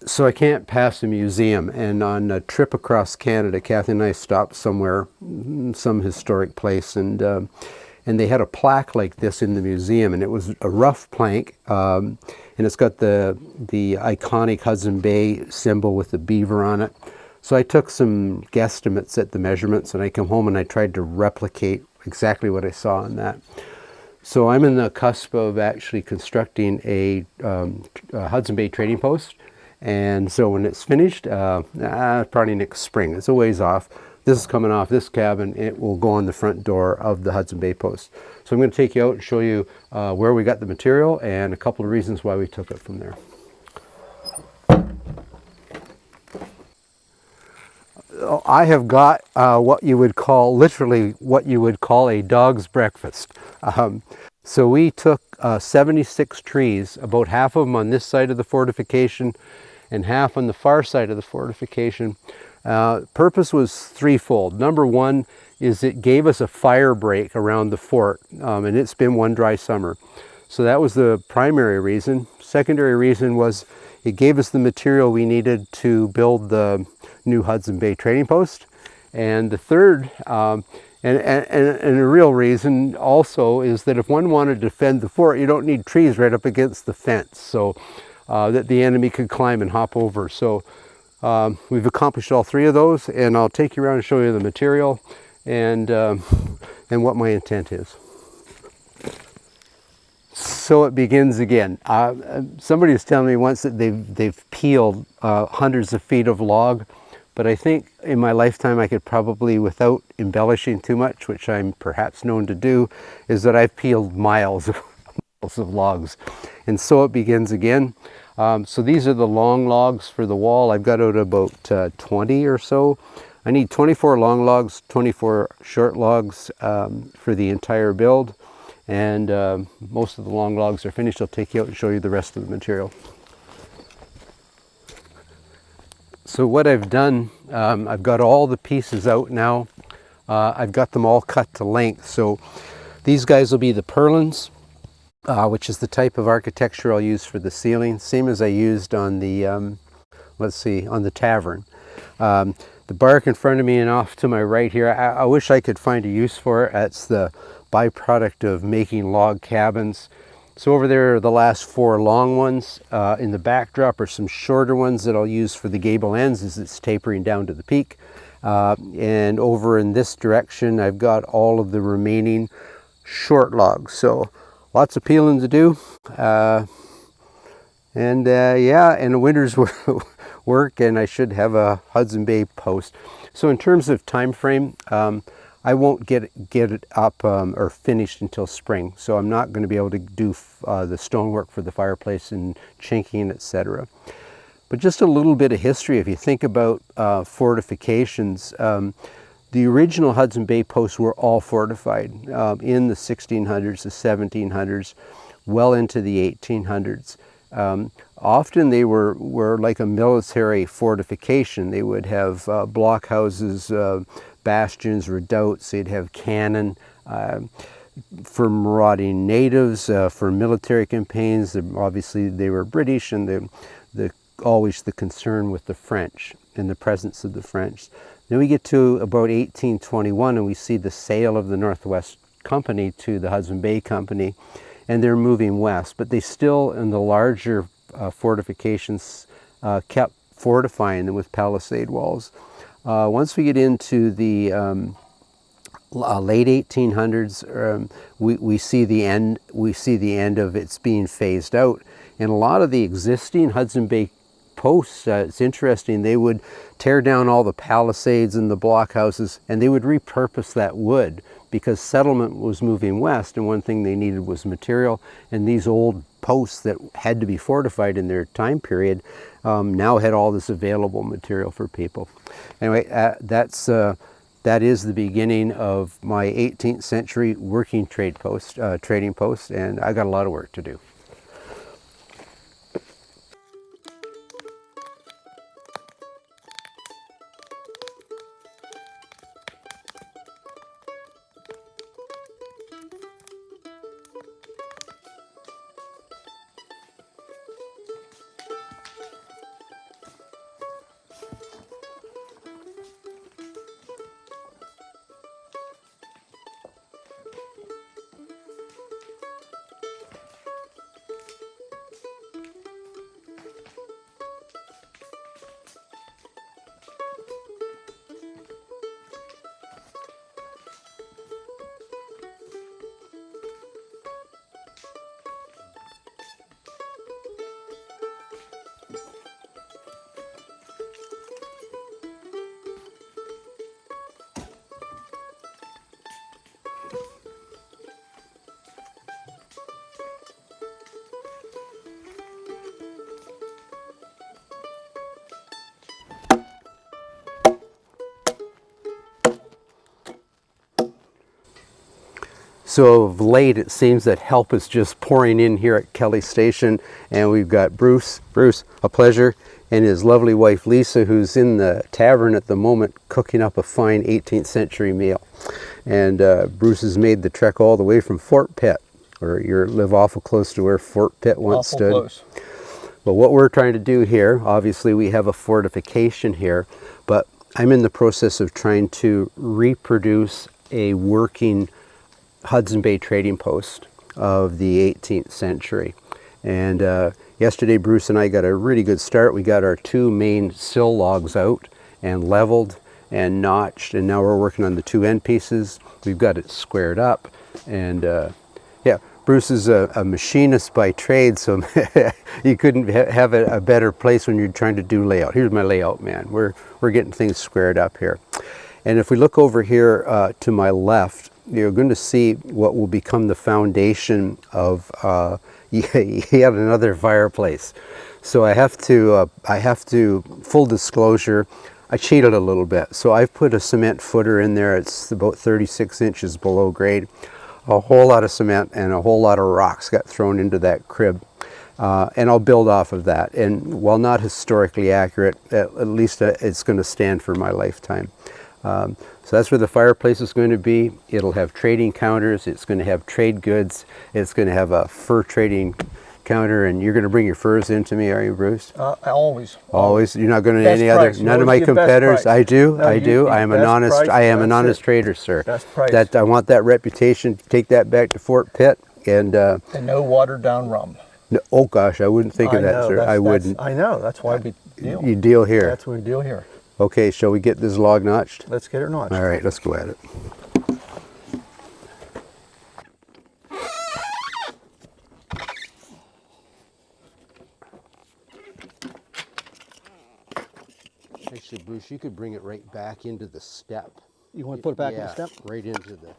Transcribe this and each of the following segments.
So I can't pass a museum, and on a trip across Canada, Kathy and I stopped somewhere, some historic place, and they had a plaque like this in the museum, and it was a rough plank, and it's got the iconic Hudson Bay symbol with the beaver on it. So I took some guesstimates at the measurements, and I come home and I tried to replicate exactly what I saw on that. So I'm in the cusp of actually constructing a Hudson Bay trading post. And so when it's finished, probably next spring, it's a ways off. This is coming off this cabin. It will go on the front door of the Hudson Bay post. So I'm going to take you out and show you where we got the material and a couple of reasons why we took it from there. I have got what you would call, literally what you would call a dog's breakfast. So we took 76 trees, about half of them on this side of the fortification and half on the far side of the fortification. Purpose was threefold. Number one is it gave us a fire break around the fort, and it's been one dry summer. So that was the primary reason. Secondary reason was it gave us the material we needed to build the new Hudson Bay trading post. And the third, and a real reason also, is that if one wanted to defend the fort, you don't need trees right up against the fence, so that the enemy could climb and hop over. So we've accomplished all three of those, and I'll take you around and show you the material and what my intent is. So it begins again. Somebody was telling me once that they've peeled hundreds of feet of log, but I think in my lifetime I could probably, without embellishing too much, which I'm perhaps known to do, is that I've peeled miles of logs. And so it begins again. So these are the long logs for the wall. I've got out about 20 or so. I need 24 long logs, 24 short logs for the entire build. And most of the long logs are finished. I'll take you out and show you the rest of the material. So what I've done, I've got all the pieces out now. I've got them all cut to length. So these guys will be the purlins, which is the type of architecture I'll use for the ceiling, same as I used on the, let's see, on the tavern. The bark in front of me and off to my right here, I wish I could find a use for it. It's the byproduct of making log cabins. So over there are the last four long ones. In the backdrop are some shorter ones that I'll use for the gable ends as it's tapering down to the peak. And over in this direction, I've got all of the remaining short logs. So lots of peeling to do. Yeah, and the winter's work, and I should have a Hudson Bay post. So in terms of time frame, I won't get it up or finished until spring, so I'm not going to be able to do the stonework for the fireplace and chinking, etc. But just a little bit of history. If you think about fortifications, the original Hudson Bay posts were all fortified in the 1600s, the 1700s, well into the 1800s. Often they were like a military fortification. They would have blockhouses, bastions, redoubts. They'd have cannon for marauding natives, for military campaigns. Obviously they were British, and always the concern with the French and the presence of the French. Then we get to about 1821 and we see the sale of the Northwest Company to the Hudson Bay Company, and they're moving west, but they still, in the larger fortifications, kept fortifying them with palisade walls. Once we get into the late 1800s, we see the end. We see the end of its being phased out, and a lot of the existing Hudson Bay posts. It's interesting. They would tear down all the palisades and the blockhouses, and they would repurpose that wood because settlement was moving west, and one thing they needed was material. And these old posts that had to be fortified in their time period now had all this available material for people. Anyway, that is the beginning of my 18th century working trading post, and I got a lot of work to do. So of late, it seems that help is just pouring in here at Kelly Station, and we've got Bruce, a pleasure, and his lovely wife Lisa, who's in the tavern at the moment cooking up a fine 18th century meal. And Bruce has made the trek all the way from Fort Pitt, or you live awful close to where Fort Pitt once stood. Close. But what we're trying to do here, obviously we have a fortification here, but I'm in the process of trying to reproduce a working Hudson Bay trading post of the 18th century. And yesterday Bruce and I got a really good start. We got our 2 main sill logs out and leveled and notched, and now we're working on the 2 end pieces. We've got it squared up, and yeah, Bruce is a machinist by trade, so you couldn't have a better place when you're trying to do layout. Here's my layout, man. We're getting things squared up here. And if we look over here to my left, you're going to see what will become the foundation of yet another fireplace. So I have to, full disclosure, I cheated a little bit. So I've put a cement footer in there. It's about 36 inches below grade. A whole lot of cement and a whole lot of rocks got thrown into that crib. And I'll build off of that. And while not historically accurate, at least it's going to stand for my lifetime. So that's where the fireplace is going to be. It'll have trading counters. It's going to have trade goods. It's going to have a fur trading counter. And you're going to bring your furs into me, are you, Bruce? Always. Always. You're not going to Best any other. price. None of my competitors. I do. No, I do. I am an honest. price, I am an that's honest it. trader, sir. Best price. That I want that reputation. Take that back to Fort Pitt. And no watered down rum. no, oh gosh, I wouldn't think of that, sir. I wouldn't. I know. That's why we deal. You deal here. That's why we deal here. Okay, shall we get this log notched? Let's get it notched. All right, let's go at it. Actually, Bruce, you could bring it right back into the step. You want to put it back in the Yeah, step? right into the...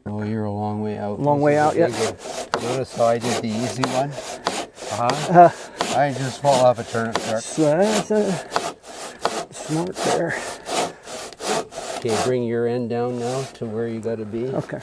Oh, you're a long way out. Long way out yet? Notice how I did the easy one? I just fall off a turnip truck. So that's smart there. Okay, bring your end down now to where you got to be. Okay.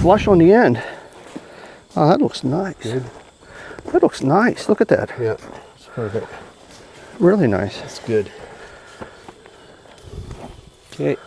flush on the end. Oh, that looks nice. Good. That looks nice. Look at that. Yeah, it's perfect. Really nice. It's good. Okay.